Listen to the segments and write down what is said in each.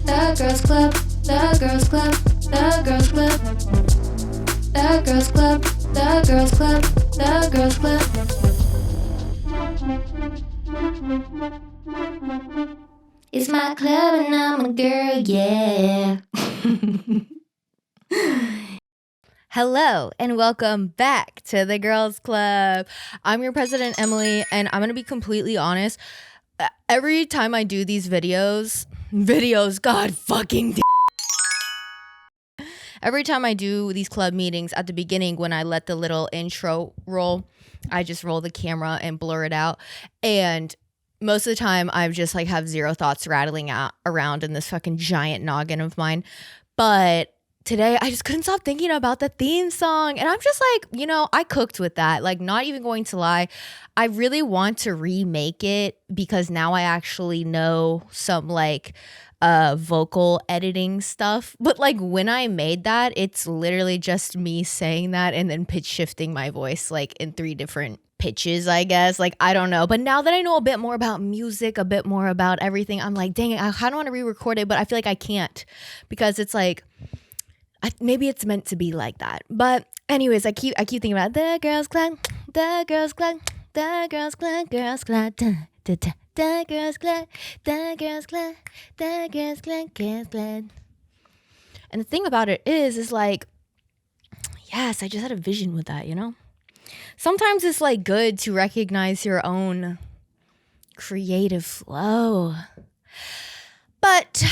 The Girls Club, The Girls Club, The Girls Club, The Girls Club, The Girls Club, The Girls Club. It's my club and I'm a girl, yeah. Hello and welcome back to the Girls Club. I'm your president, Emily, and I'm gonna be completely honest. Every time I do these videos, God fucking every time I do these club meetings at the beginning, when I let the little intro roll, I just roll the camera and blur it out. And most of the time, I just like have zero thoughts rattling around in this fucking giant noggin of mine. But today, I just couldn't stop thinking about the theme song. And I'm just like, I cooked with that. Like, not even going to lie. I really want to remake it because now I actually know some vocal editing stuff. But like when I made that, it's literally just me saying that and then pitch shifting my voice like in 3 different pitches, I guess. Like, I don't know. But now that I know a bit more about music, a bit more about everything, I'm like, dang it, I kind of want to re-record it, but I feel like I can't because it's like, maybe it's meant to be like that. But anyways, I keep thinking about the Girls Club, the Girls Club, the Girls Club, Girls Club, the Girls Club, the Girls Club, the Girls Club, Girls Club. And the thing about it is like, yes, I just had a vision with that, Sometimes it's like good to recognize your own creative flow. But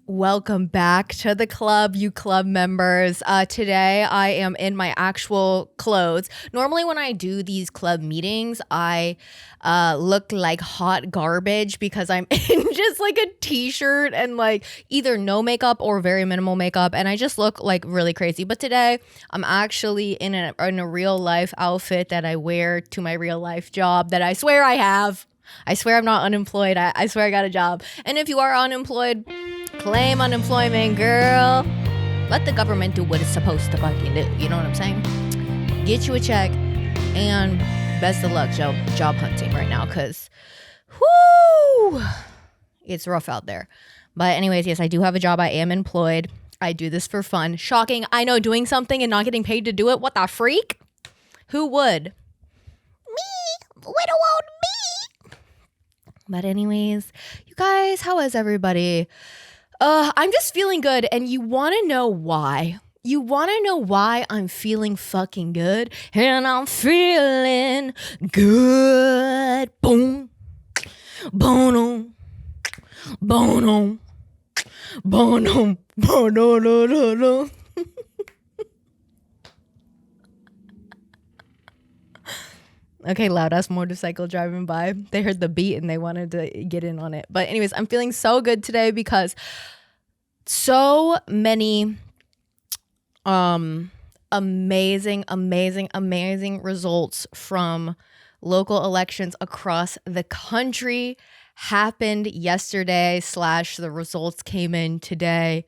welcome back to the club, you club members. Today I am in my actual clothes. Normally when I do these club meetings, I look like hot garbage because I'm in just like a t-shirt and like either no makeup or very minimal makeup, and I just look like really crazy. But today I'm actually in a real life outfit that I wear to my real life job that I swear I have. I swear I'm not unemployed. I swear I got a job. And if you are unemployed, claim unemployment, girl. Let the government do what it's supposed to fucking do. You know what I'm saying? Get you a check, and best of luck job hunting right now, because it's rough out there. But anyways, yes, I do have a job. I am employed. I do this for fun. Shocking. I know, doing something and not getting paid to do it. What the freak? Who would? Me, little old me. But anyways, you guys, how is everybody? I'm just feeling good, and you want to know why? You want to know why I'm feeling fucking good? And I'm feeling good. Boom. Bono. Bono. Bono. Bono. No, no, no. Okay, loud ass motorcycle driving by. They heard the beat and they wanted to get in on it. But anyways, I'm feeling so good today because so many amazing results from local elections across the country happened yesterday / the results came in today.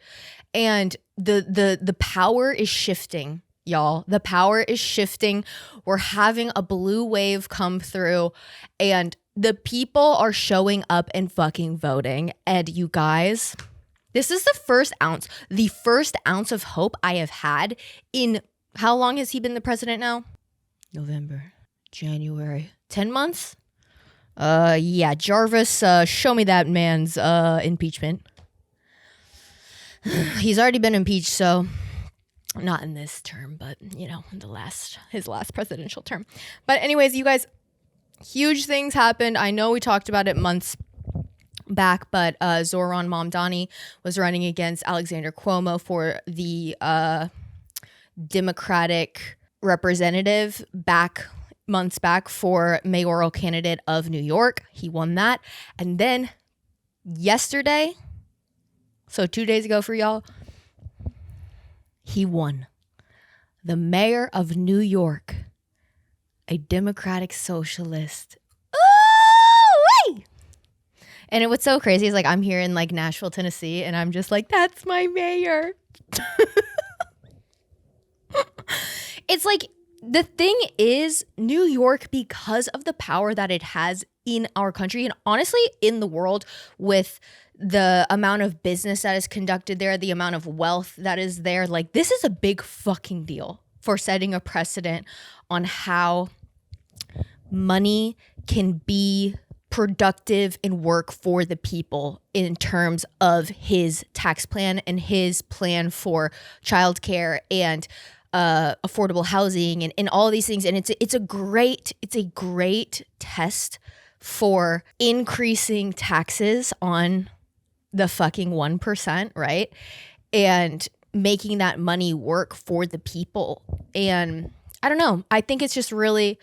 And the power is shifting. Y'all, the power is shifting. We're having a blue wave come through, and the people are showing up and fucking voting. And you guys, this is the first ounce of hope I have had in, how long has he been the president now? November, January, 10 months? Yeah, Jarvis, show me that man's impeachment. He's already been impeached, so not in this term, but his last presidential term. But anyways, you guys, huge things happened. I know we talked about it months back, but Zoran Mamdani was running against Alexander Cuomo for the Democratic representative months back for mayoral candidate of New York. He won that. And then yesterday, so 2 days ago for y'all, he won. The mayor of New York, a Democratic socialist. Ooh-wee! And what's so crazy is like I'm here in like Nashville, Tennessee, and I'm just like, that's my mayor. It's like, the thing is, New York, because of the power that it has in our country and honestly in the world, with the amount of business that is conducted there, the amount of wealth that is there. Like, this is a big fucking deal for setting a precedent on how money can be productive and work for the people in terms of his tax plan and his plan for childcare and affordable housing and all of these things. And it's a great test for increasing taxes on the fucking 1%, right? And making that money work for the people. And I don't know, I think it's really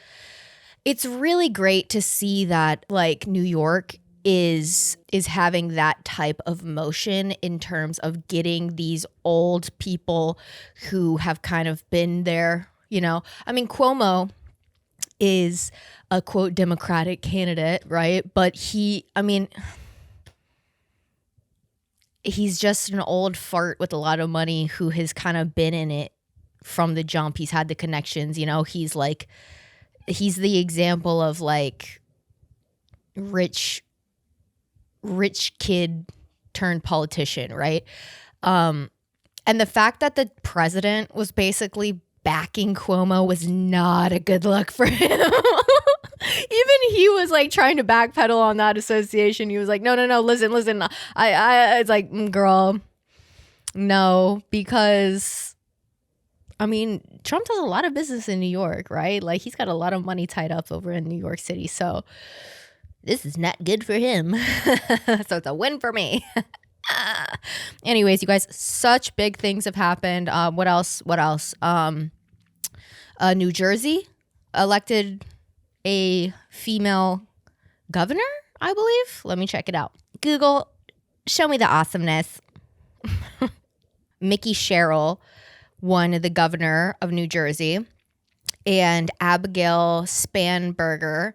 great to see that like New York is having that type of motion in terms of getting these old people who have kind of been there, you know. I mean, Cuomo is a quote Democratic candidate, right? But he's just an old fart with a lot of money who has kind of been in it from the jump. He's had the connections, you know. He's the example of like rich kid turned politician, right? And the fact that the president was basically backing Cuomo was not a good look for him. Even he was like trying to backpedal on that association. He was like, no, listen. It's like, girl, no, because I mean, Trump does a lot of business in New York, right? Like, he's got a lot of money tied up over in New York City. So this is not good for him. So it's a win for me. Anyways, you guys, such big things have happened. What else? New Jersey elected a female governor, I believe. Let me check it out. Google, show me the awesomeness. Mickey Sherrill won the governor of New Jersey, and Abigail Spanberger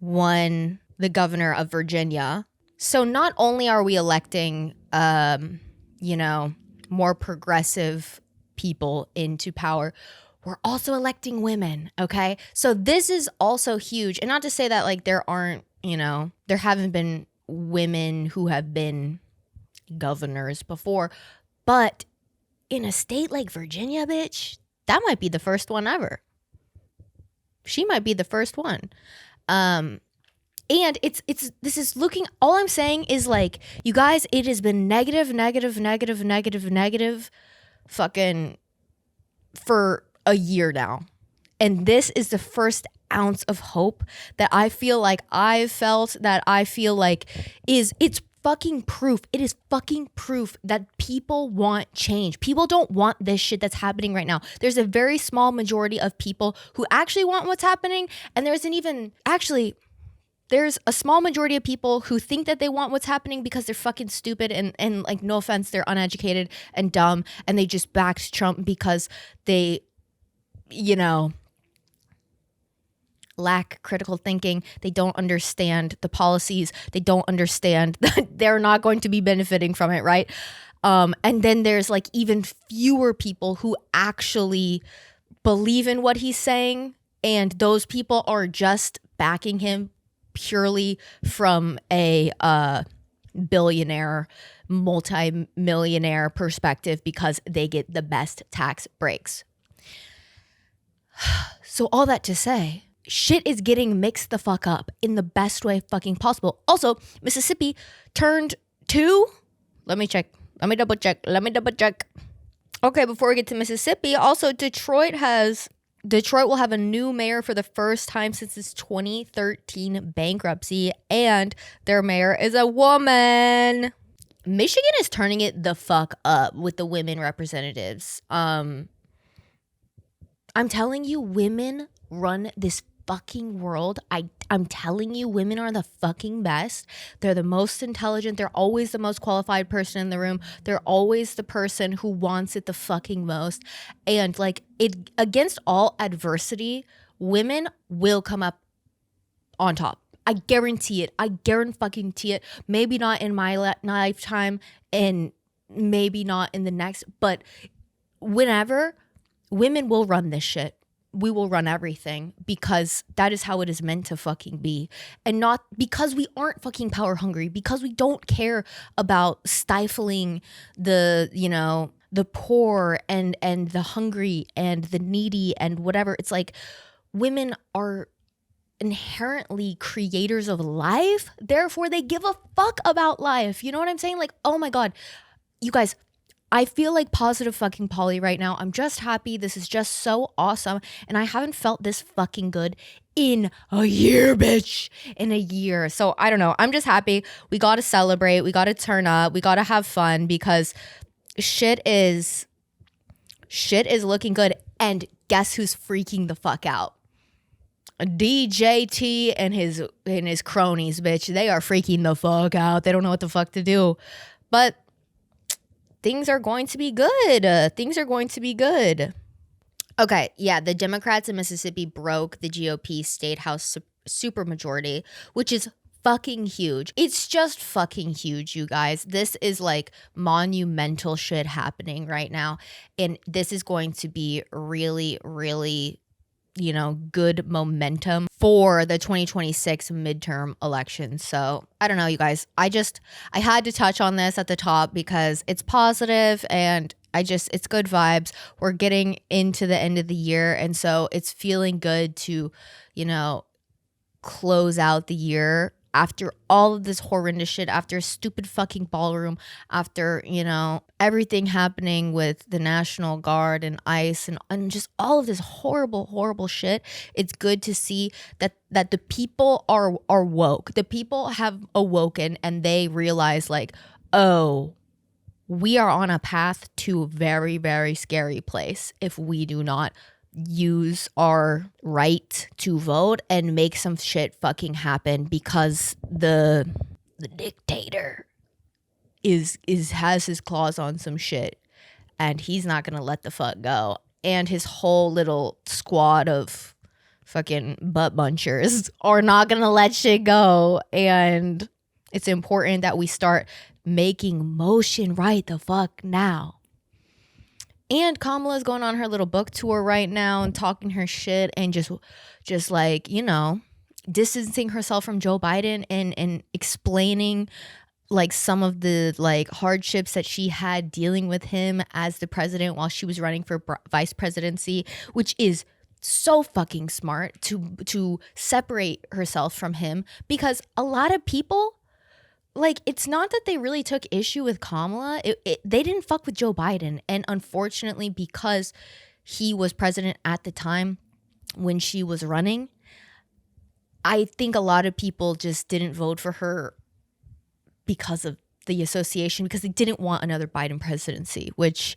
won the governor of Virginia. So not only are we electing, more progressive people into power, we're also electing women, okay? So this is also huge. And not to say that like there haven't been women who have been governors before, but in a state like Virginia, bitch, that might be the first one ever. She might be the first one. And this is looking, all I'm saying is like, you guys, it has been negative fucking for a year now. And this is the first ounce of hope that I feel like I've felt, that I feel like it's fucking proof. It is fucking proof that people want change. People don't want this shit that's happening right now. There's a very small majority of people who actually want what's happening. And there's a small majority of people who think that they want what's happening because they're fucking stupid and like, no offense, they're uneducated and dumb. And they just backed Trump because they, lack critical thinking. They don't understand the policies. They don't understand that they're not going to be benefiting from it, right? And then there's like even fewer people who actually believe in what he's saying, and those people are just backing him purely from a billionaire, multi-millionaire perspective because they get the best tax breaks. So all that to say, shit is getting mixed the fuck up in the best way fucking possible. Also, Mississippi turned to, let me double check. Okay, before we get to Mississippi, also Detroit will have a new mayor for the first time since its 2013 bankruptcy, and their mayor is a woman. Michigan is turning it the fuck up with the women representatives. I'm telling you, women run this fucking world. I'm telling you, women are the fucking best. They're the most intelligent. They're always the most qualified person in the room. They're always the person who wants it the fucking most. And like, it against all adversity, women will come up on top. I guarantee it. I guarantee it. Maybe not in my lifetime and maybe not in the next, but whenever, women will run this shit. we will run everything because that is how it is meant to fucking be. And not because we aren't fucking power hungry, because we don't care about stifling the, you know, the poor and the hungry and the needy and whatever. It's like women are inherently creators of life, therefore they give a fuck about life. You know what I'm saying? Like, oh my God, you guys, I feel like positive fucking Polly right now. I'm just happy. This is just so awesome. And I haven't felt this fucking good in a year, bitch. In a year. So I don't know. I'm just happy. We got to celebrate. We got to turn up. We got to have fun because shit is looking good. And guess who's freaking the fuck out? DJT and his cronies, bitch. They are freaking the fuck out. They don't know what the fuck to do. But things are going to be good. Things are going to be good. Okay, yeah, the Democrats in Mississippi broke the GOP state house supermajority, which is fucking huge. It's just fucking huge, you guys. This is like monumental shit happening right now. And this is going to be really, really, you know, good momentum for the 2026 midterm elections. So I don't know, you guys. I had to touch on this at the top because it's positive and it's good vibes. We're getting into the end of the year. And so it's feeling good to, you know, close out the year after all of this horrendous shit, after stupid fucking ballroom, after, you know, everything happening with the National Guard and ICE and just all of this horrible, horrible shit. It's good to see that the people are woke. The people have awoken and they realize like, oh, we are on a path to a very, very scary place if we do not use our right to vote and make some shit fucking happen, because the dictator has his claws on some shit and he's not gonna let the fuck go. And his whole little squad of fucking butt munchers are not gonna let shit go. And it's important that we start making motion right the fuck now. And Kamala's going on her little book tour right now and talking her shit and just like, you know, distancing herself from Joe Biden and explaining like some of the like hardships that she had dealing with him as the president while she was running for vice presidency, which is so fucking smart to separate herself from him, because a lot of people, like, it's not that they really took issue with Kamala. They didn't fuck with Joe Biden. And unfortunately, because he was president at the time when she was running, I think a lot of people just didn't vote for her because of the association, because they didn't want another Biden presidency, which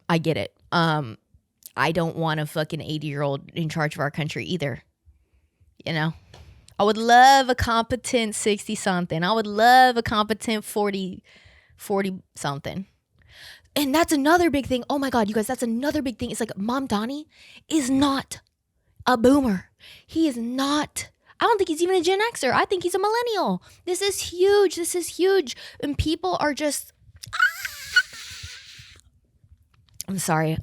I get it. I don't want a fucking 80-year-old in charge of our country either, you know? I would love a competent 60-something. I would love a competent 40-something. And that's another big thing. Oh my God, you guys, that's another big thing. It's like Mom Donnie is not a boomer. He is not. I don't think he's even a Gen Xer. I think he's a millennial. This is huge. This is huge. And people are just... I'm sorry.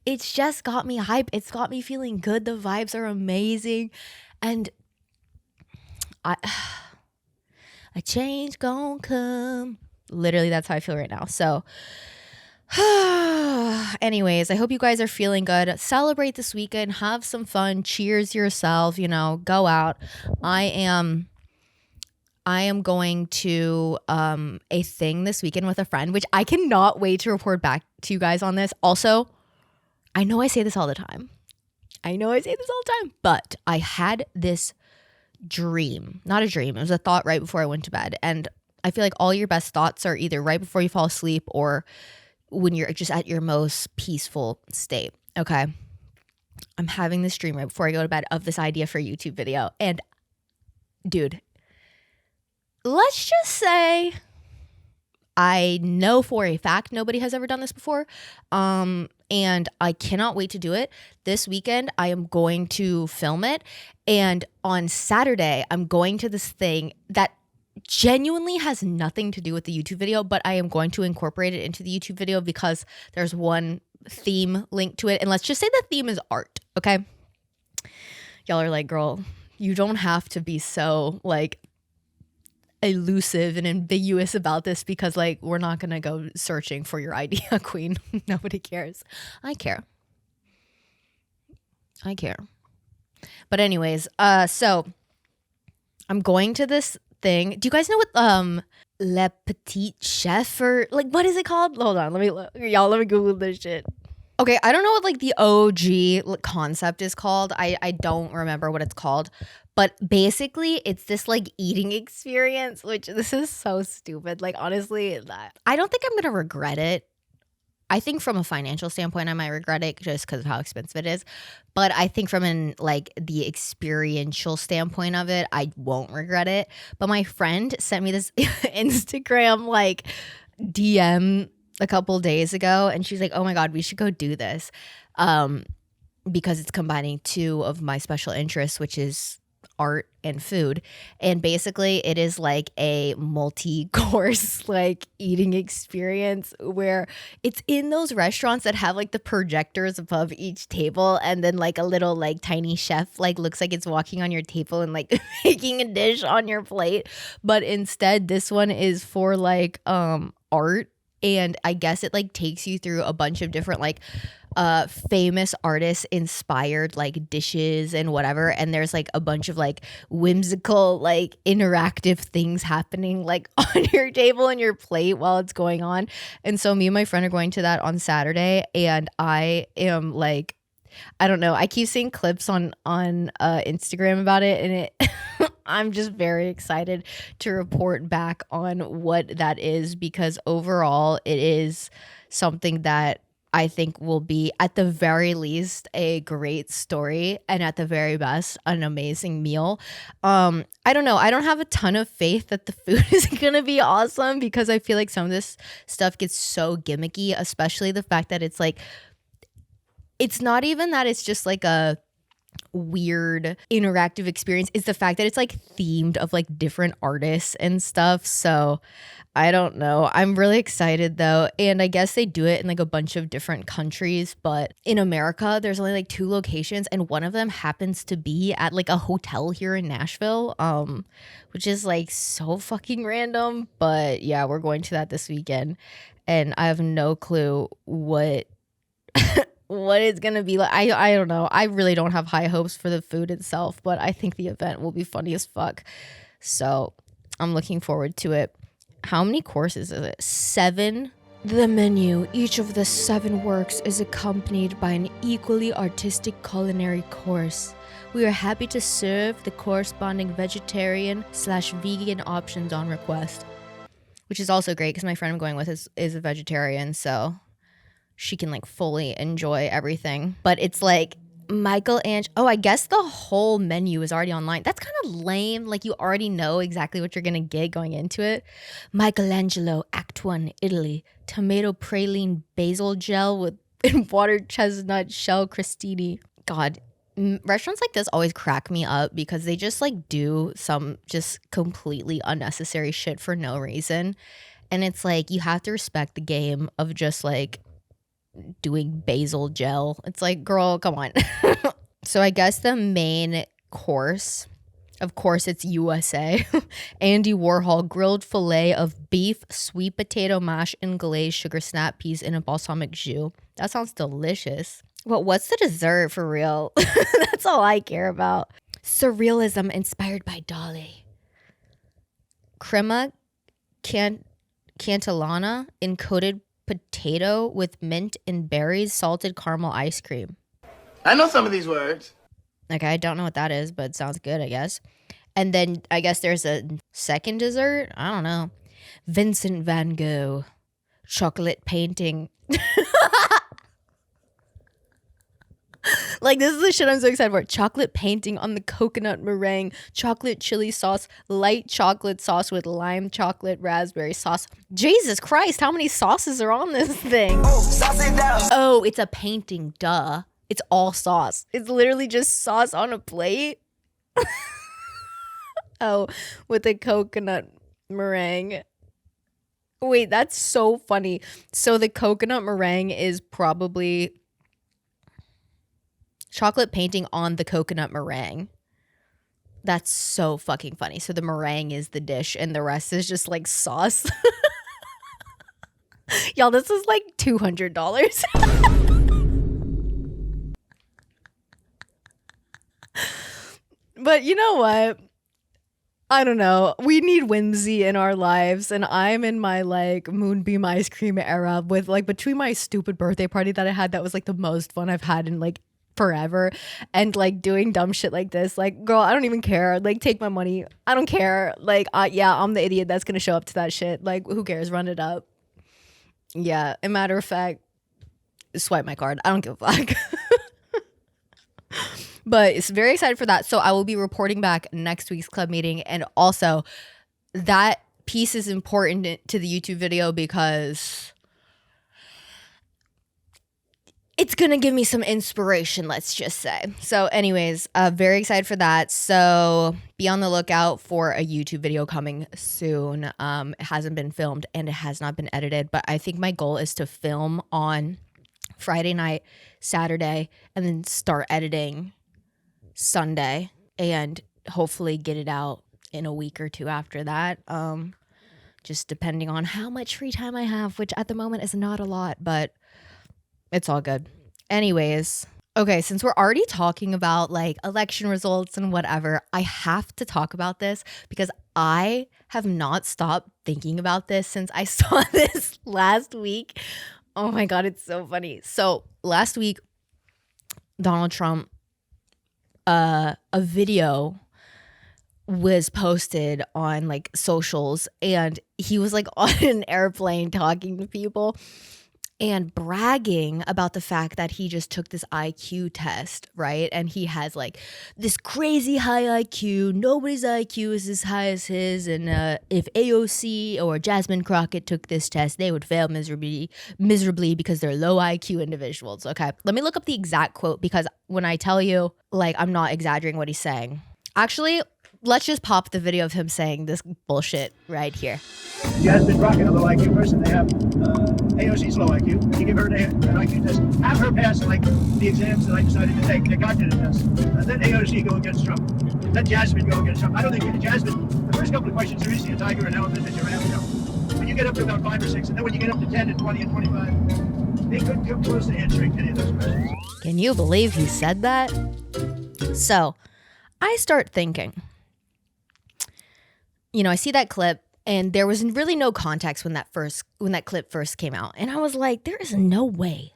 It's just got me hype. It's got me feeling good. The vibes are amazing. And a change gon' come. Literally, that's how I feel right now. So anyways, I hope you guys are feeling good. Celebrate this weekend. Have some fun. Cheers yourself. You know, go out. I am going to a thing this weekend with a friend, which I cannot wait to report back to you guys on this. Also, I know I say this all the time. But I had this dream, not a dream. It was a thought right before I went to bed. And I feel like all your best thoughts are either right before you fall asleep or when you're just at your most peaceful state. Okay. I'm having this dream right before I go to bed of this idea for a YouTube video. And dude, let's just say I know for a fact nobody has ever done this before. And I cannot wait to do it. This weekend, I am going to film it. And on Saturday, I'm going to this thing that genuinely has nothing to do with the YouTube video, but I am going to incorporate it into the YouTube video because there's one theme linked to it. And let's just say the theme is art. Okay. Y'all are like, girl, you don't have to be so like elusive and ambiguous about this because like we're not gonna go searching for your idea, queen. Nobody cares. I care. But anyways, so I'm going to this thing. Do you guys know what Le Petit Chef or like what is it called? Hold on, let me Google this shit. Okay, I don't know what like the OG concept is called. I don't remember what it's called. But basically, it's this like eating experience, which this is so stupid. Like honestly, I don't think I'm gonna regret it. I think from a financial standpoint, I might regret it just because of how expensive it is. But I think from an like the experiential standpoint of it, I won't regret it. But my friend sent me this Instagram like DM a couple days ago, and she's like, "Oh my God, we should go do this," because it's combining two of my special interests, which is art and food. And basically it is like a multi-course like eating experience where it's in those restaurants that have like the projectors above each table, and then like a little like tiny chef like looks like it's walking on your table and like making a dish on your plate. But instead this one is for like art, and I guess it like takes you through a bunch of different like famous artists inspired like dishes and whatever, and there's like a bunch of like whimsical like interactive things happening like on your table and your plate while it's going on. And so me and my friend are going to that on Saturday, and I am like, I don't know, I keep seeing clips on Instagram about it, and it I'm just very excited to report back on what that is, because overall it is something that I think will be at the very least a great story, and at the very best an amazing meal. I don't know, I don't have a ton of faith that the food is gonna be awesome, because I feel like some of this stuff gets so gimmicky, especially the fact that it's like, it's not even that it's just like a weird interactive experience, it's the fact that it's like themed of like different artists and stuff. So I don't know, I'm really excited though. And I guess they do it in like a bunch of different countries, but in America there's only like 2 locations, and one of them happens to be at like a hotel here in Nashville, which is like so fucking random. But yeah, we're going to that this weekend, and I have no clue what what it's gonna be like. I don't know. I really don't have high hopes for the food itself, but I think the event will be funny as fuck. So I'm looking forward to it. How many courses is it? 7? The menu, each of the 7 works, is accompanied by an equally artistic culinary course. We are happy to serve the corresponding vegetarian/vegan options on request. Which is also great because my friend I'm going with is a vegetarian, so she can like fully enjoy everything. But it's like Michelangelo. Oh, I guess the whole menu is already online. That's kind of lame. Like you already know exactly what you're gonna get going into it. Michelangelo, Act 1, Italy. Tomato praline basil gel with water chestnut shell crostini. God, restaurants like this always crack me up because they just like do some just completely unnecessary shit for no reason. And it's like you have to respect the game of just like doing basil gel. It's like, girl, come on. So I guess the main course, of course it's USA. Andy Warhol grilled fillet of beef, sweet potato mash, and glazed sugar snap peas in a balsamic jus. That sounds delicious. But what's the dessert for real? That's all I care about. Surrealism inspired by Dali. Crema Cantillana encoded potato with mint and berries, salted caramel ice cream. I know some of these words. Okay, I don't know what that is, but it sounds good, I guess. And then I guess there's a second dessert. I don't know. Vincent van Gogh chocolate painting. Like, this is the shit I'm so excited for. Chocolate painting on the coconut meringue, chocolate chili sauce, light chocolate sauce with lime chocolate raspberry sauce. Jesus Christ, how many sauces are on this thing? Oh, it's a painting, duh. It's all sauce. It's literally just sauce on a plate. Oh, with a coconut meringue. Wait, that's so funny. So the coconut meringue is probably chocolate painting on the coconut meringue. That's so fucking funny. So the meringue is the dish and the rest is just like sauce. Y'all, this is like $200. But you know what? I don't know. We need whimsy in our lives, and I'm in my like moonbeam ice cream era with like between my stupid birthday party that I had that was like the most fun I've had in like forever, and like doing dumb shit like this. Like, girl, I don't even care. Like, take my money. I don't care. Like, yeah, I'm the idiot that's gonna show up to that shit. Like, who cares? Run it up. Yeah. A matter of fact, swipe my card. I don't give a fuck. But it's very excited for that. So I will be reporting back next week's club meeting. And also that piece is important to the YouTube video because it's going to give me some inspiration, let's just say. So anyways, very excited for that. So be on the lookout for a YouTube video coming soon. It hasn't been filmed and it has not been edited, but I think my goal is to film on Friday night, Saturday, and then start editing Sunday and hopefully get it out in a week or two after that. Just depending on how much free time I have, which at the moment is not a lot, but it's all good. Anyways, okay, since we're already talking about like election results and whatever, I have to talk about this because I have not stopped thinking about this since I saw this last week. Oh my God, it's so funny. So last week, Donald Trump, a video was posted on like socials and he was like on an airplane talking to people and bragging about the fact that he just took this IQ test, right? And he has like this crazy high IQ. Nobody's IQ is as high as his. And if AOC or Jasmine Crockett took this test, they would fail miserably because they're low IQ individuals. Okay, let me look up the exact quote because when I tell you, like, I'm not exaggerating what he's saying. Actually, let's just pop the video of him saying this bullshit right here. Jasmine Crockett, a low IQ person. They have AOC's low IQ. You give her an IQ test. Have her pass like the exams that I decided to take, the cognitive test. Let AOC go against Trump. Let Jasmine go against Trump. I don't think Jasmine, the first couple of questions are easy. A tiger, an elephant, a giraffe. You know. When you get up to about 5 or 6, and then when you get up to 10 and 20 and 25, they couldn't come close to answering any of those questions. Can you believe he said that? So I start thinking, you know, I see that clip and there was really no context when that clip first came out. And I was like, there is no way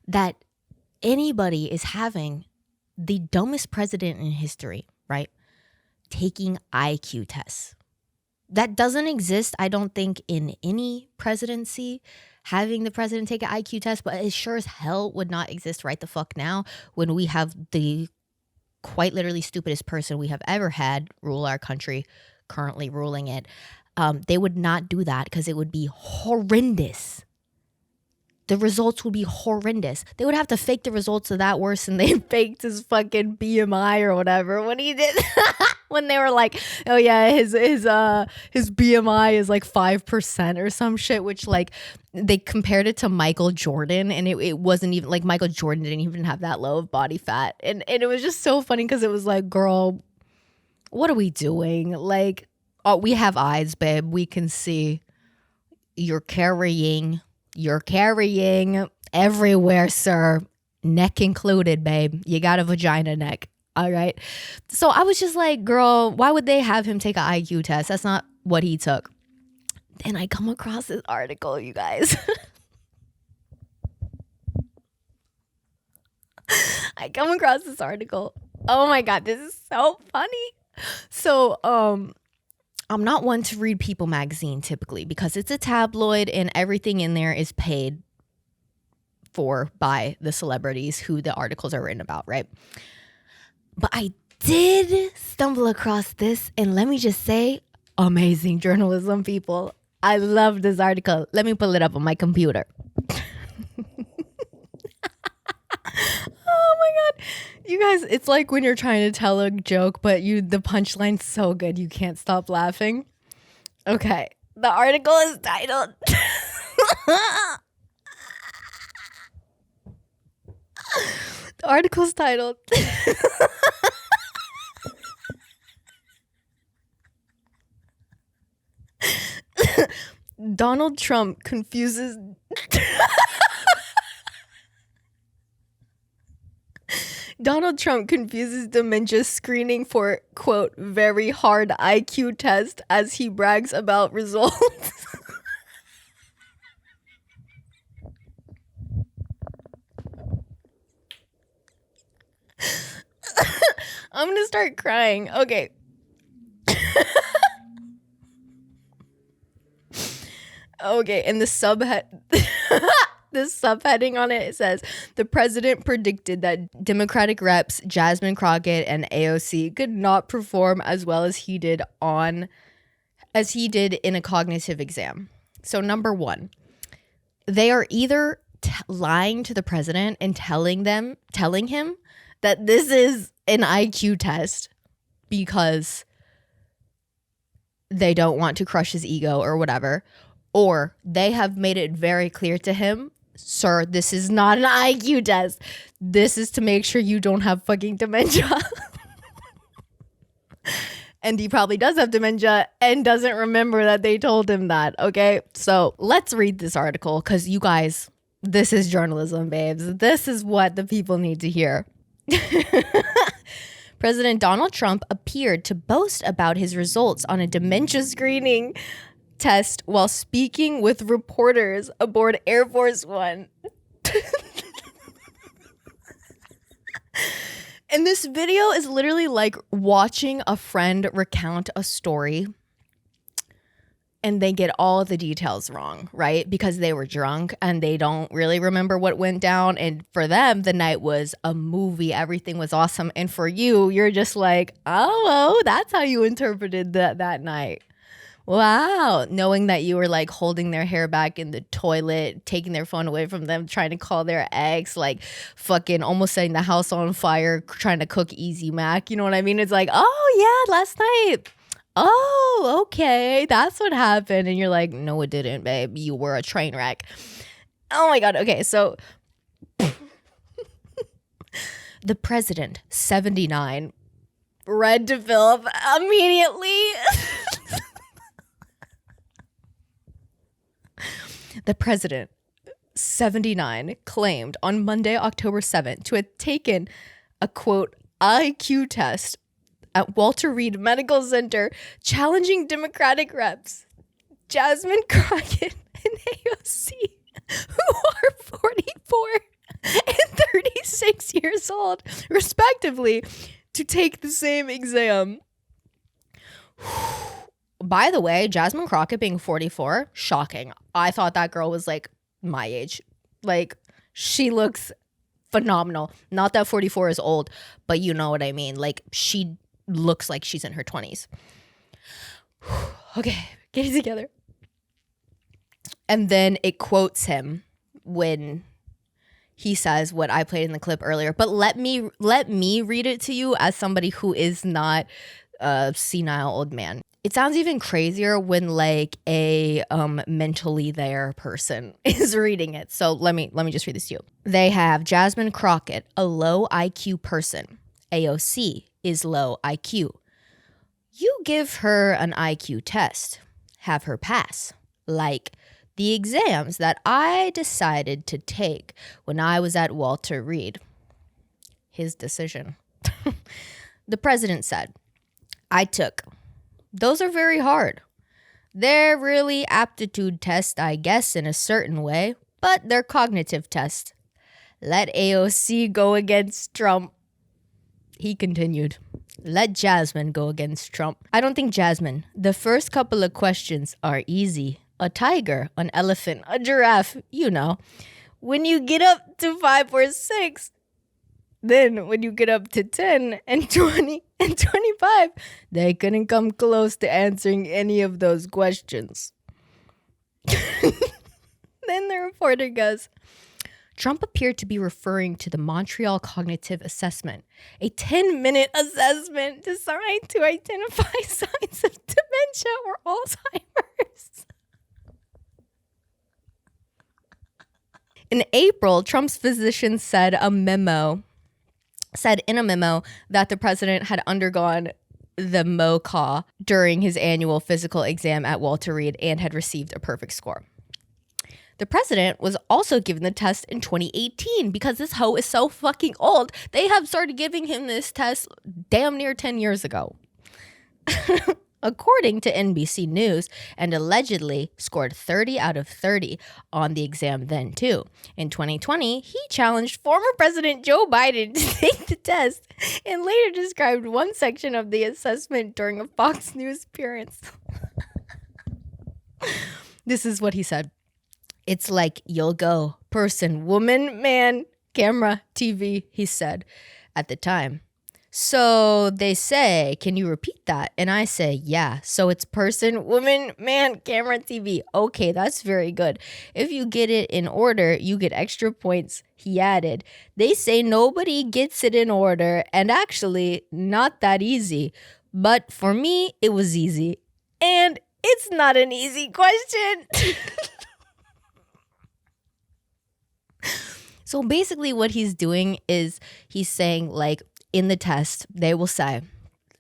that anybody is having the dumbest president in history, right? Taking IQ tests. That doesn't exist, I don't think, in any presidency, having the president take an IQ test, but it sure as hell would not exist right the fuck now when we have the quite literally stupidest person we have ever had rule our country, currently ruling it. They would not do that because it would be horrendous. The results would be horrendous. They would have to fake the results of that worse than they faked his fucking BMI or whatever when he did. When they were like, oh yeah, his BMI is like 5% or some shit, which like they compared it to Michael Jordan and it wasn't even like Michael Jordan didn't even have that low of body fat. And it was just so funny because it was like, girl, what are we doing? Like, oh, we have eyes, babe. We can see. You're carrying everywhere, sir. Neck included, babe. You got a vagina neck. All right. So I was just like, girl, why would they have him take an IQ test? That's not what he took. Then I come across this article, you guys. I come across this article. Oh my God, this is so funny. So, I'm not one to read People magazine typically because it's a tabloid and everything in there is paid for by the celebrities who the articles are written about, right? But I did stumble across this, and let me just say, amazing journalism, people. I love this article. Let me pull it up on my computer. Oh my God. You guys, it's like when you're trying to tell a joke, but the punchline's so good you can't stop laughing. Okay. The article is titled The article's titled Donald Trump confuses Donald Trump confuses dementia screening for, quote, very hard IQ test as he brags about results. I'm gonna start crying. Okay. Okay, and the subheading on it says the president predicted that Democratic reps Jasmine Crockett and AOC could not perform as well as he did in a cognitive exam. So number one, they are either lying to the president and telling him that this is an IQ test because they don't want to crush his ego or whatever, or they have made it very clear to him, sir, this is not an IQ test. This is to make sure you don't have fucking dementia. And he probably does have dementia and doesn't remember that they told him that, okay? So let's read this article because you guys, this is journalism, babes. This is what the people need to hear. President Donald Trump appeared to boast about his results on a dementia screening test while speaking with reporters aboard Air Force One. And this video is literally like watching a friend recount a story and they get all the details wrong, right? Because they were drunk and they don't really remember what went down. And for them, the night was a movie. Everything was awesome. And for you, you're just like, oh, that's how you interpreted that night. Wow. Knowing that you were like holding their hair back in the toilet, taking their phone away from them, trying to call their ex, like fucking almost setting the house on fire, trying to cook Easy Mac. You know what I mean? It's like, oh yeah, last night. Oh, okay. That's what happened. And you're like, no, it didn't, babe. You were a train wreck. Oh my God. Okay. So the president, 79, read to Philip immediately. The president, 79, claimed on Monday, October 7th, to have taken a, quote, IQ test at Walter Reed Medical Center, challenging Democratic reps Jasmine Crockett and AOC, who are 44 and 36 years old, respectively, to take the same exam. By the way, Jasmine Crockett being 44, shocking. I thought that girl was like my age. Like, she looks phenomenal. Not that 44 is old, but you know what I mean. Like, she looks like she's in her 20s. Okay, get it together. And then it quotes him when he says what I played in the clip earlier. But let me read it to you as somebody who is not a senile old man. It sounds even crazier when like a mentally there person is reading it. So let me just read this to you. They have Jasmine Crockett, a low IQ person. AOC is low IQ. You give her an IQ test, have her pass, like the exams that I decided to take when I was at Walter Reed. His decision. The president said, I took. Those are very hard. They're really aptitude tests, I guess, in a certain way, but they're cognitive tests. Let AOC go against Trump. He continued, let Jasmine go against Trump. I don't think Jasmine. The first couple of questions are easy. A tiger, an elephant, a giraffe, you know. When you get up to 5 or 6, then when you get up to 10 and 20 and 25, they couldn't come close to answering any of those questions. Then the reporter goes, Trump appeared to be referring to the Montreal Cognitive Assessment, a 10-minute assessment designed to identify signs of dementia or Alzheimer's. In April, Trump's physician said a memo said in a memo that the president had undergone the MOCA during his annual physical exam at Walter Reed and had received a perfect score. The president was also given the test in 2018 because this hoe is so fucking old. They have started giving him this test damn near 10 years ago. According to NBC News, and allegedly scored 30 out of 30 on the exam then too. In 2020, he challenged former President Joe Biden to take the test and later described one section of the assessment during a Fox News appearance. This is what he said. It's like you'll go person, woman, man, camera, TV, he said at the time. So they say, can you repeat that? And I say, yeah. So it's person, woman, man, camera, TV. Okay, that's very good. If you get it in order, you get extra points, he added. They say nobody gets it in order, and actually not that easy. But for me, it was easy. And it's not an easy question. So basically what he's doing is he's saying, like, in the test, they will say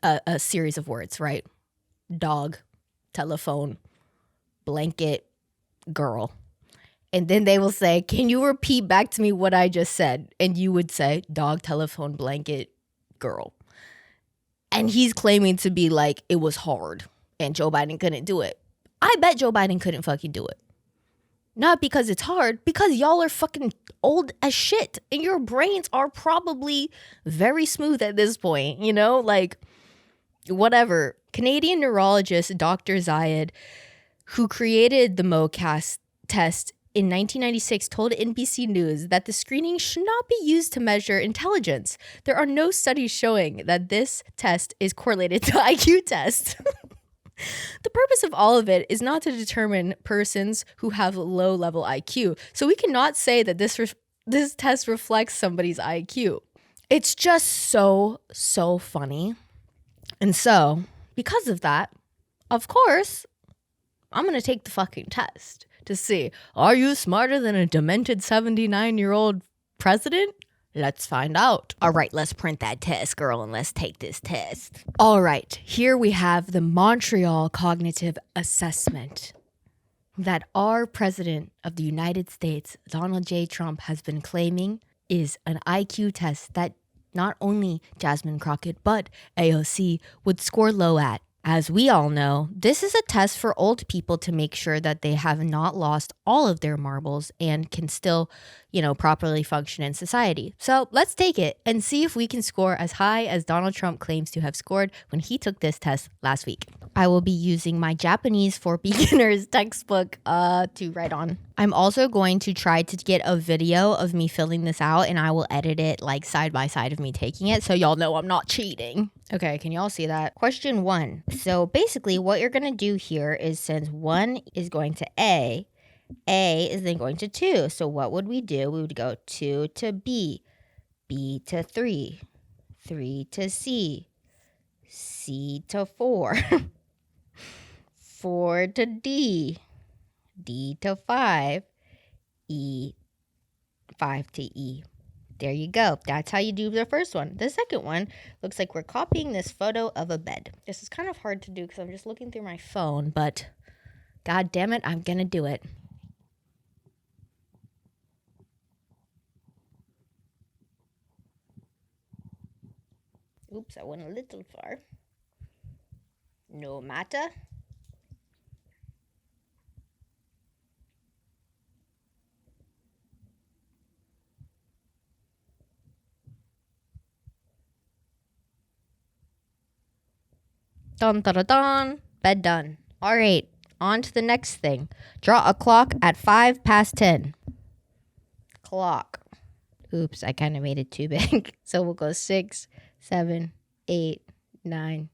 a series of words, right? Dog, telephone, blanket, girl. And then they will say, can you repeat back to me what I just said? And you would say, dog, telephone, blanket, girl. And he's claiming to be like, it was hard and Joe Biden couldn't do it. I bet Joe Biden couldn't fucking do it. Not because it's hard, because y'all are fucking old as shit and your brains are probably very smooth at this point, you know? Like, whatever. Canadian neurologist Dr. Zayed, who created the MOCAS test in 1996, told NBC News that the screening should not be used to measure intelligence. There are no studies showing that this test is correlated to IQ tests. The purpose of all of it is not to determine persons who have low-level IQ. So we cannot say that this test reflects somebody's IQ. It's just so funny. And so, because of that, of course, I'm going to take the fucking test to see, are you smarter than a demented 79-year-old president? Let's find out. All right, let's print that test, girl, and let's take this test. All right, here we have the Montreal Cognitive Assessment that our president of the United States, Donald J. Trump, has been claiming is an IQ test that not only Jasmine Crockett, but AOC would score low at. As we all know, this is a test for old people to make sure that they have not lost all of their marbles and can still, properly function in society. So let's take it and see if we can score as high as Donald Trump claims to have scored when he took this test last week. I will be using my Japanese for Beginners textbook to write on. I'm also going to try to get a video of me filling this out, and I will edit it like side by side of me taking it so y'all know I'm not cheating. Okay, can y'all see that? Question 1. So basically what you're going to do here is, since 1 is going to A is then going to 2. So what would we do? We would go 2 to B to 3 to C to 4, 4 to D to 5 to E. There you go. That's how you do the first one. The second one looks like we're copying this photo of a bed. This is kind of hard to do because I'm just looking through my phone, but god damn it, I'm gonna do it. Oops, I went a little far. No matter. Dun, dun, dun, dun. Bed done. All right, on to the next thing. Draw a clock at 10:05. Clock. Oops, I kind of made it too big. So we'll go 6, 7, 8, 9.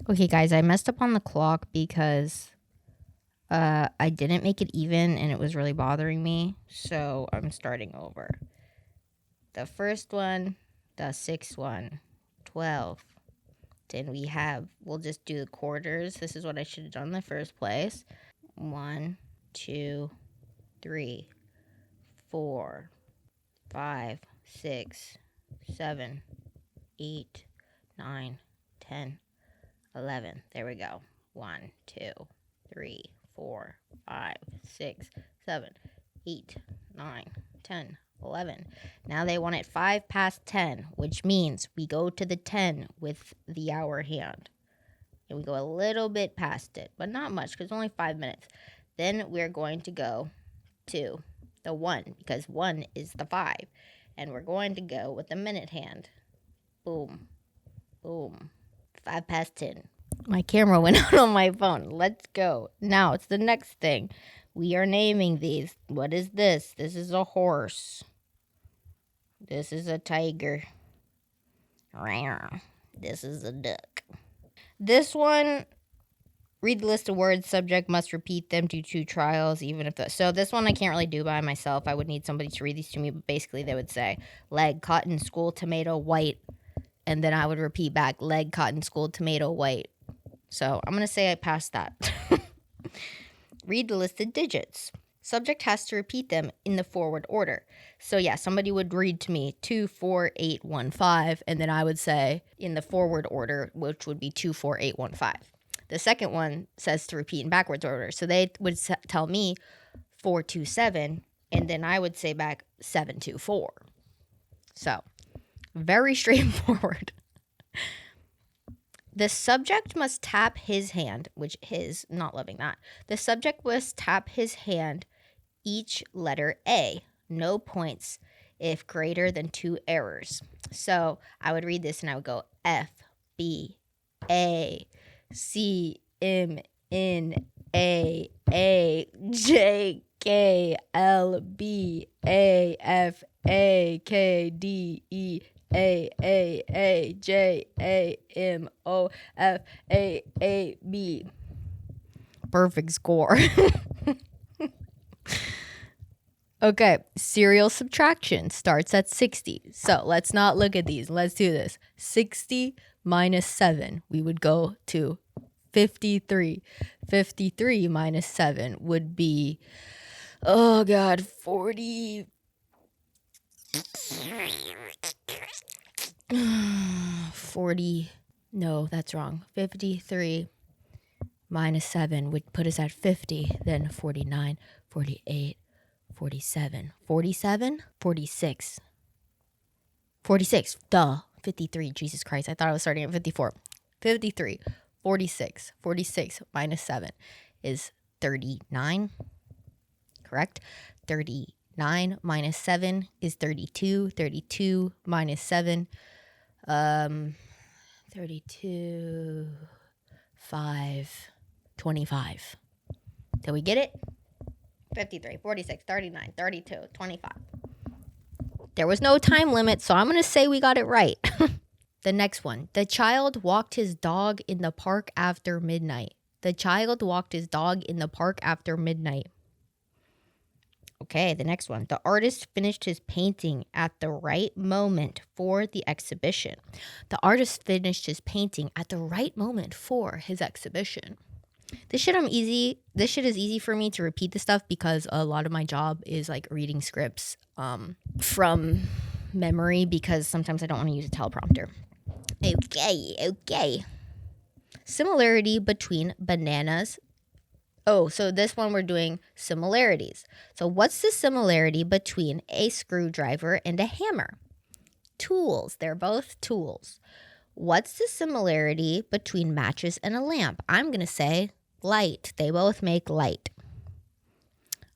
Okay, guys, I messed up on the clock because I didn't make it even and it was really bothering me. So I'm starting over. The first one, the sixth one, 12. Then we'll just do the quarters. This is what I should have done in the first place. 1, 2, 3, 4, 5, 6, 7, 8, 9, 10, 11. There we go. 1, 2, 3, 4, 5, 6, 7, 8, 9, 10, 11. Now they want it 5 past 10, which means we go to the 10 with the hour hand. And we go a little bit past it, but not much because it's only 5 minutes. Then we're going to go to the 1 because 1 is the 5. And we're going to go with the minute hand. Boom. Boom. 5 past 10. My camera went out on my phone. Let's go. Now it's the next thing. We are naming these. What is this? This is a horse. This is a tiger. This is a duck. This one, read the list of words. Subject must repeat them due to trials, even if so this one I can't really do by myself. I would need somebody to read these to me, but basically they would say leg, cotton, school, tomato, white, and then I would repeat back leg, cotton, school, tomato, white. So I'm going to say I passed that. Read the listed digits. Subject has to repeat them in the forward order. So yeah, somebody would read to me 2, 4, 8, 1, 5, and then I would say in the forward order, which would be 2, 4, 8, 1, 5. The second one says to repeat in backwards order. So they would tell me 4, 2, 7, and then I would say back 7, 2, 4. So very straightforward. The subject must tap his hand, which his, not loving that. The subject must tap his hand each letter A. No points if greater than 2 errors. So I would read this and I would go F, B, A, C, M, N, A, J, K, L, B, A, F, A, K, D, E, A, J, A, M, O, F, A, B. Perfect score. Okay, serial subtraction starts at 60. So let's not look at these. Let's do this. 60 minus 7, we would go to 53. 53 minus 7 would be, 40. 40. No, that's wrong. 53 minus 7 would put us at 50. Then 49, 48, 47. 47? 46. 46. Duh. 53. Jesus Christ. I thought I was starting at 54. 53. 46. 46 minus 7 is 39. Correct? 39 minus 7 is 32. 32 minus 7. 32. 5. 25. Did we get it? 53, 46, 39, 32, 25. There was no time limit, so I'm going to say we got it right. The next one. The child walked his dog in the park after midnight. The child walked his dog in the park after midnight. Okay, the next one. The artist finished his painting at the right moment for the exhibition. The artist finished his painting at the right moment for his exhibition. This shit is easy for me to repeat this stuff because a lot of my job is like reading scripts from memory because sometimes I don't want to use a teleprompter. Okay. Similarity between bananas. Oh, so this one we're doing similarities. So what's the similarity between a screwdriver and a hammer? Tools. They're both tools. What's the similarity between matches and a lamp? I'm going to say light. They both make light.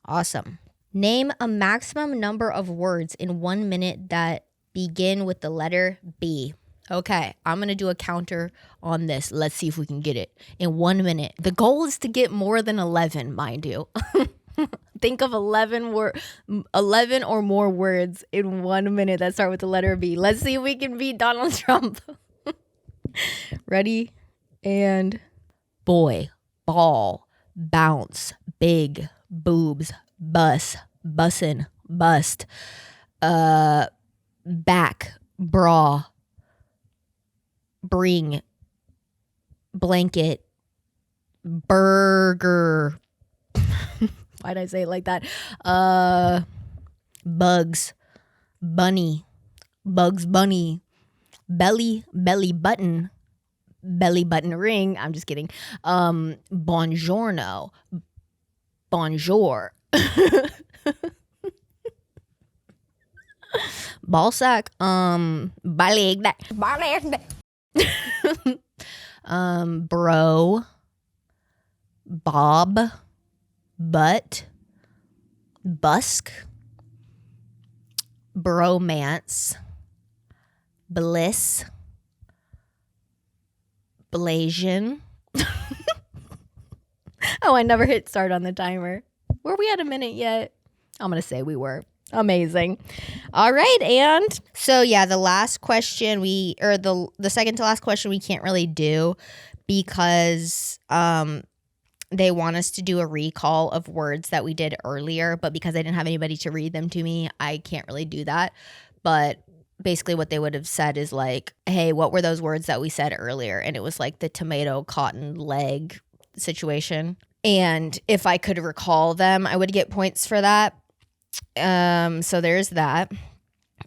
Awesome. Name a maximum number of words in 1 minute that begin with the letter B. Okay, I'm going to do a counter on this. Let's see if we can get it in 1 minute. The goal is to get more than 11, mind you. Think of 11 or more words in 1 minute that start with the letter B. Let's see if we can beat Donald Trump. Ready? And boy, ball, bounce, big, boobs, bus, bussin', bust, back, bra, bring, blanket, burger. Why'd I say it like that? Bugs, bunny, Bugs Bunny, belly button ring. I'm just kidding. Buongiorno, bonjour, ballsack, balegda, bro, bob, butt, busk, bromance, bliss, Blasian. Oh, I never hit start on the timer. Were we at a minute yet? I'm going to say we were. Amazing. All right. And so, yeah, the last question the second to last question we can't really do because they want us to do a recall of words that we did earlier. But because I didn't have anybody to read them to me, I can't really do that. But basically what they would have said is like, hey, what were those words that we said earlier? And it was like the tomato cotton leg situation. And if I could recall them, I would get points for that. So there's that.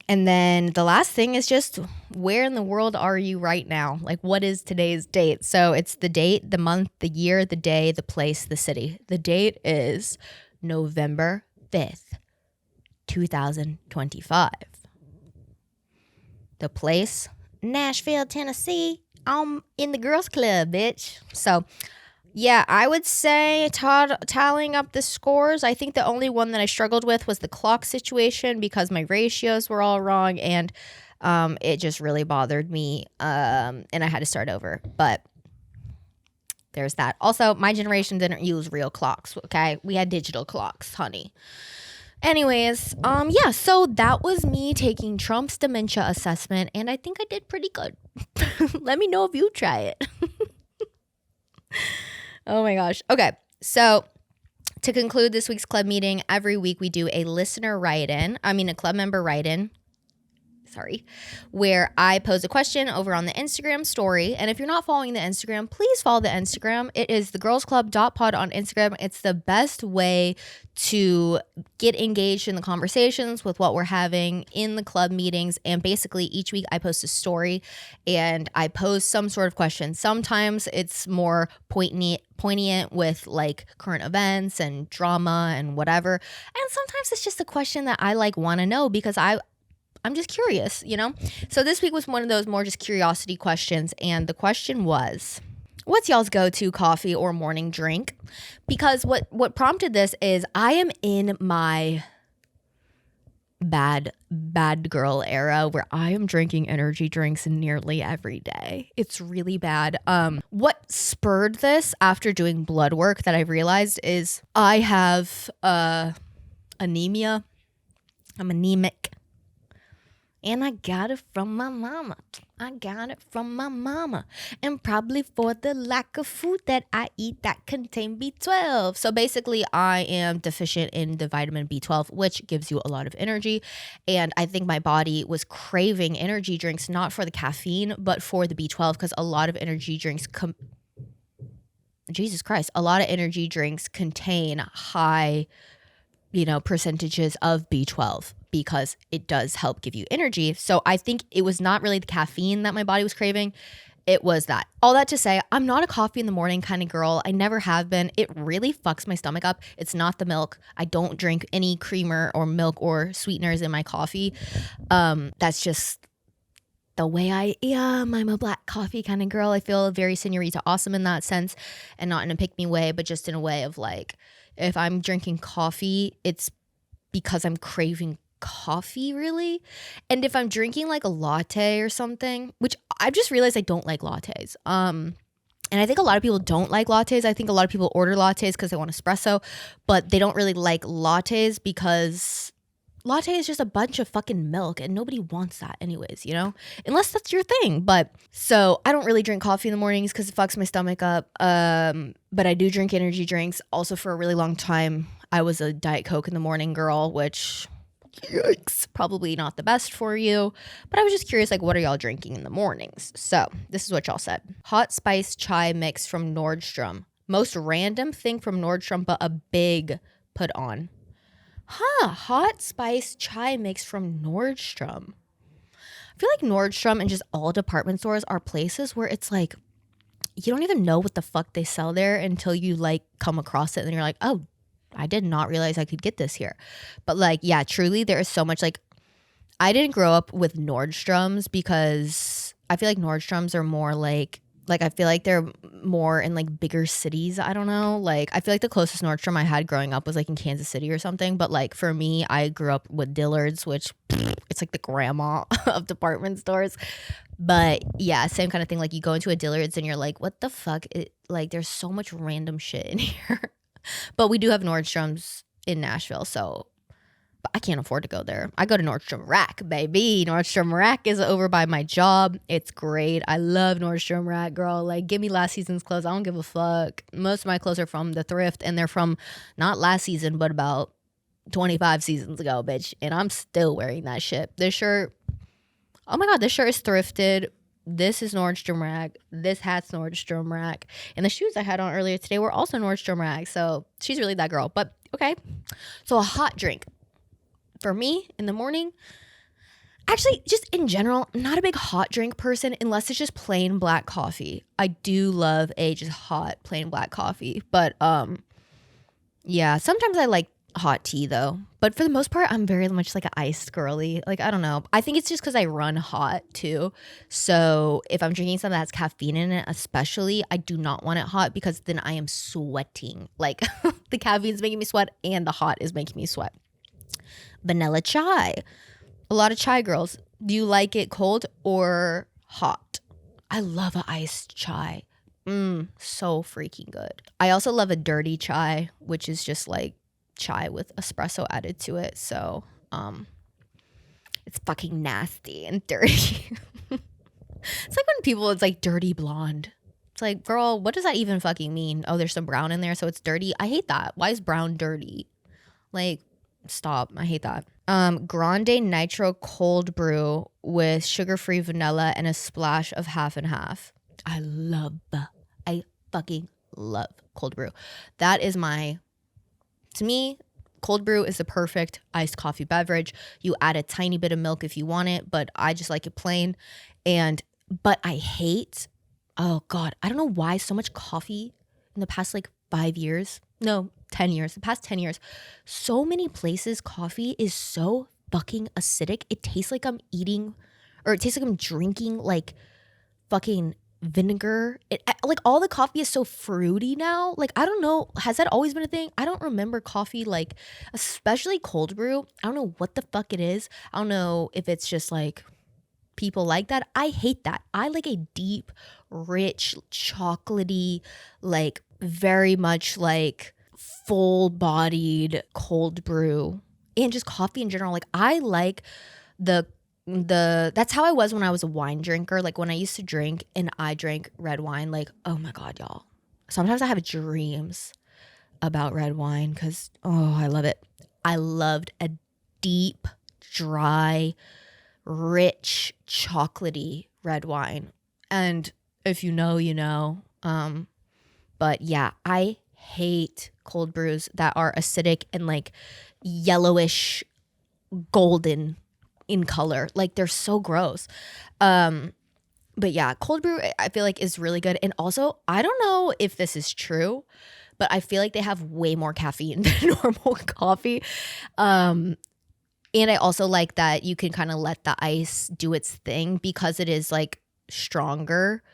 And then the last thing is just where in the world are you right now? Like, what is today's date? So it's the date, the month, the year, the day, the place, the city. The date is November 5th, 2025. The place, Nashville, Tennessee. I'm in the girls club, bitch. So, yeah, I would say tallying up the scores, I think the only one that I struggled with was the clock situation because my ratios were all wrong and it just really bothered me and I had to start over. But there's that. Also, my generation didn't use real clocks, okay? We had digital clocks, honey. Anyways, yeah, so that was me taking Trump's dementia assessment, and I think I did pretty good. Let me know if you try it. Oh my gosh. Okay, so to conclude this week's club meeting, every week we do a club member write-in, where I pose a question over on the Instagram story. And if you're not following the Instagram, please follow the Instagram. It is thegirlsclub.pod on Instagram. It's the best way to get engaged in the conversations with what we're having in the club meetings. And basically each week I post a story and I pose some sort of question. Sometimes it's more poignant with like current events and drama and whatever. And sometimes it's just a question that I like want to know because I'm just curious, you know? So this week was one of those more just curiosity questions. And the question was, what's y'all's go-to coffee or morning drink? Because what prompted this is I am in my bad girl era where I am drinking energy drinks nearly every day. It's really bad. What spurred this after doing blood work that I realized is I have anemia. I'm anemic. And I got it from my mama. And probably for the lack of food that I eat that contain B12. So basically, I am deficient in the vitamin B12, which gives you a lot of energy. And I think my body was craving energy drinks, not for the caffeine, but for the B12, because a lot of energy drinks a lot of energy drinks contain high, percentages of B12 because it does help give you energy. So I think it was not really the caffeine that my body was craving. It was that. All that to say, I'm not a coffee in the morning kind of girl. I never have been. It really fucks my stomach up. It's not the milk. I don't drink any creamer or milk or sweeteners in my coffee. That's just the way I am. I'm a black coffee kind of girl. I feel very señorita awesome in that sense, and not in a pick me way, but just in a way of like, if I'm drinking coffee, it's because I'm craving coffee, really. And if I'm drinking like a latte or something, which I've just realized I don't like lattes. And I think a lot of people don't like lattes. I think a lot of people order lattes because they want espresso, but they don't really like lattes because latte is just a bunch of fucking milk and nobody wants that anyways, unless that's your thing. But so I don't really drink coffee in the mornings because it fucks my stomach up. But I do drink energy drinks. Also, for a really long time, I was a Diet Coke in the morning girl, which yikes, probably not the best for you. But I was just curious, like, what are y'all drinking in the mornings? So this is what y'all said. Hot spice chai mix from Nordstrom. Most random thing from Nordstrom, but a big put on. Hot spice chai mix from Nordstrom. I feel like Nordstrom and just all department stores are places where it's like you don't even know what the fuck they sell there until you like come across it and you're like, oh, I did not realize I could get this here. But like, yeah, truly there is so much. Like, I didn't grow up with Nordstroms because I feel like Nordstroms are more like I feel like they're more in like bigger cities. I don't know. Like, I feel like the closest Nordstrom I had growing up was like in Kansas City or something. But like for me, I grew up with Dillard's, which it's like the grandma of department stores. But yeah, same kind of thing. Like you go into a Dillard's and you're like, what the fuck? Like there's so much random shit in here. But we do have Nordstroms in Nashville, so but I can't afford to go there. I go to Nordstrom Rack, baby. Nordstrom Rack is over by my job. It's great. I love Nordstrom Rack, girl. Like, give me last season's clothes. I don't give a fuck. Most of my clothes are from the thrift, and they're from not last season, but about 25 seasons ago, bitch. And I'm still wearing that shit. This shirt, oh my God, this shirt is thrifted. This is Nordstrom Rack. This hat's Nordstrom Rack. And the shoes I had on earlier today were also Nordstrom Rack. So she's really that girl. But okay. So a hot drink. For me, in the morning, actually, just in general, I'm not a big hot drink person unless it's just plain black coffee. I do love a just hot plain black coffee. But yeah, sometimes I like hot tea though. But for the most part, I'm very much like an iced girly. Like, I don't know. I think it's just because I run hot too. So if I'm drinking something that has caffeine in it, especially, I do not want it hot because then I am sweating. Like the caffeine's making me sweat and the hot is making me sweat. Vanilla chai. A lot of chai girls. Do you like it cold or hot? I love an iced chai. So freaking good. I also love a dirty chai, which is just like chai with espresso added to it. So it's fucking nasty and dirty. It's like when people, it's like dirty blonde. It's like, girl, what does that even fucking mean? Oh, there's some brown in there, so it's dirty. I hate that. Why is brown dirty? Like, stop. I hate that. Grande Nitro cold brew with sugar-free vanilla and a splash of half and half. I fucking love cold brew. That is to me, cold brew is the perfect iced coffee beverage. You add a tiny bit of milk if you want it, but I just like it plain. But I hate, oh God, I don't know why so much coffee in the past like 5 years. No, 10 years, the past 10 years, so many places coffee is so fucking acidic. It tastes like I'm eating, or it tastes like I'm drinking like fucking vinegar. Like all the coffee is so fruity now. Like, I don't know, has that always been a thing? I don't remember coffee, like especially cold brew. I don't know what the fuck it is. I don't know if it's just like people like that. I hate that. I like a deep, rich, chocolatey, like very much like full-bodied cold brew and just coffee in general. Like I like the that's how I was when I was a wine drinker. Like when I used to drink and I drank red wine, like, oh my God, y'all. Sometimes I have dreams about red wine because, oh, I love it. I loved a deep, dry, rich, chocolatey red wine. And if you know, you know. But yeah, I hate cold brews that are acidic and like yellowish golden in color. Like they're so gross. But yeah, cold brew I feel like is really good. And also, I don't know if this is true, but I feel like they have way more caffeine than normal coffee. And I also like that you can kind of let the ice do its thing because it is like stronger.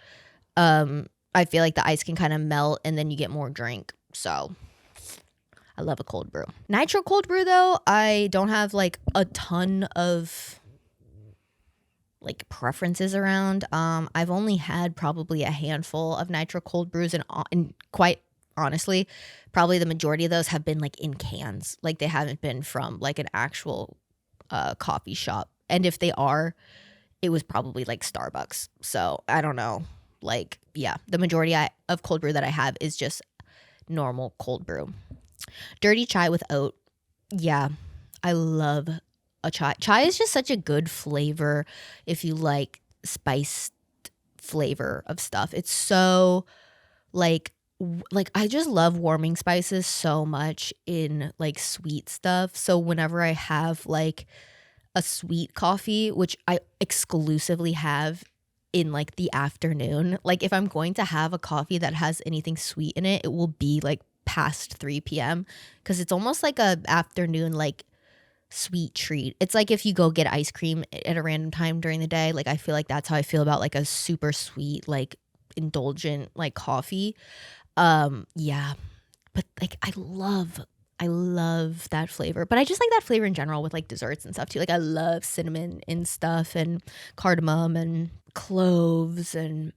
I feel like the ice can kind of melt and then you get more drink. So I love a cold brew. Nitro cold brew though, I don't have like a ton of like preferences around. I've only had probably a handful of nitro cold brews and quite honestly, probably the majority of those have been like in cans. Like they haven't been from like an actual coffee shop. And if they are, it was probably like Starbucks. So I don't know. Like, yeah, the majority of cold brew that I have is just normal cold brew. Dirty chai with oat. Yeah, I love a chai. Chai is just such a good flavor if you like spiced flavor of stuff. It's so like like I just love warming spices so much in like sweet stuff. So whenever I have like a sweet coffee, which I exclusively have in like the afternoon, like if I'm going to have a coffee that has anything sweet in it, it will be like past 3 p.m. because it's almost like a afternoon like sweet treat. It's like if you go get ice cream at a random time during the day, like I feel like that's how I feel about like a super sweet, like indulgent like coffee. Yeah, but like I love that flavor. But I just like that flavor in general with like desserts and stuff too. Like I love cinnamon and stuff and cardamom and cloves and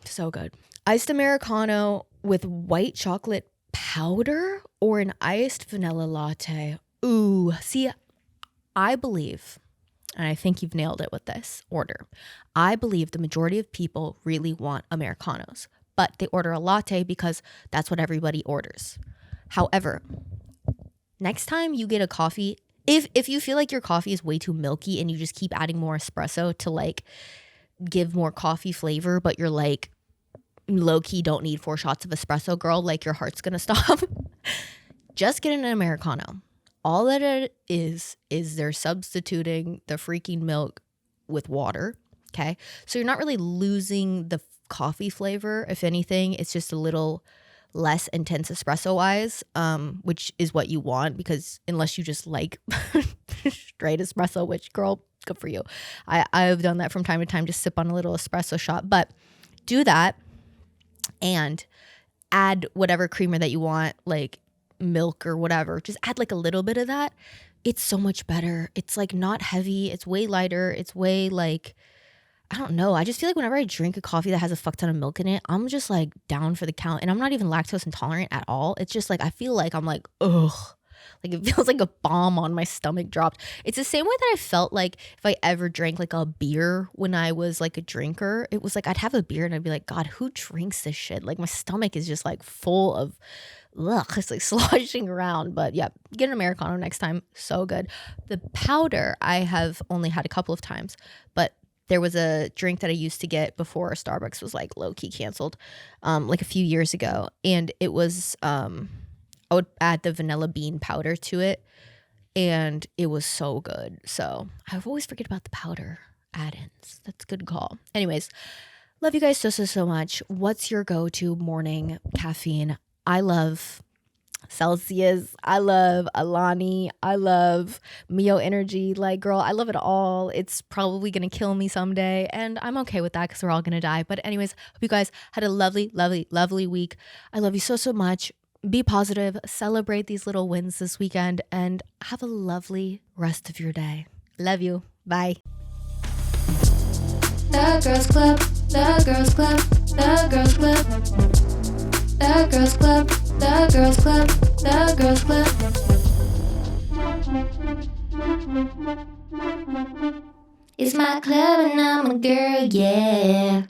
so good. Iced Americano with white chocolate powder or an iced vanilla latte. Ooh, see, I believe, and I think you've nailed it with this order. I believe the majority of people really want Americanos, but they order a latte because that's what everybody orders. However, next time you get a coffee, if you feel like your coffee is way too milky and you just keep adding more espresso to like give more coffee flavor, but you're like low-key don't need 4 shots of espresso, girl, like your heart's gonna stop, just get an Americano. All that it is they're substituting the freaking milk with water, okay? So you're not really losing the coffee flavor. If anything, it's just a little less intense espresso-wise, which is what you want, because unless you just like straight espresso, which, girl, good for you. I've done that from time to time, just sip on a little espresso shot. But do that and add whatever creamer that you want, like milk or whatever. Just add like a little bit of that. It's so much better. It's like not heavy. It's way lighter. It's way like, I don't know. I just feel like whenever I drink a coffee that has a fuck ton of milk in it, I'm just like down for the count. And I'm not even lactose intolerant at all. It's just like, I feel like I'm like, ugh. Like it feels like a bomb on my stomach dropped. It's the same way that I felt like if I ever drank like a beer when I was like a drinker. It was like I'd have a beer and I'd be like, God, who drinks this shit? Like my stomach is just like full of, ugh, it's like sloshing around. But yeah, get an Americano next time. So good. The powder I have only had a couple of times, but there was a drink that I used to get before Starbucks was like low-key canceled, like a few years ago. And it was, I would add the vanilla bean powder to it, and it was so good. So I always forget about the powder add-ins. That's a good call. Anyways, love you guys so much. What's your go-to morning caffeine? I love Celsius. I love Alani. I love Mio Energy. Like, girl, I love it all. It's probably going to kill me someday, and I'm okay with that because we're all going to die. But anyways, hope you guys had a lovely, lovely, lovely week. I love you so much. Be positive, celebrate these little wins this weekend, and have a lovely rest of your day. Love you. Bye. The Girls Club, the Girls Club, the Girls Club, the Girls Club, the Girls Club, the Girls Club. It's my club and I'm a girl, yeah.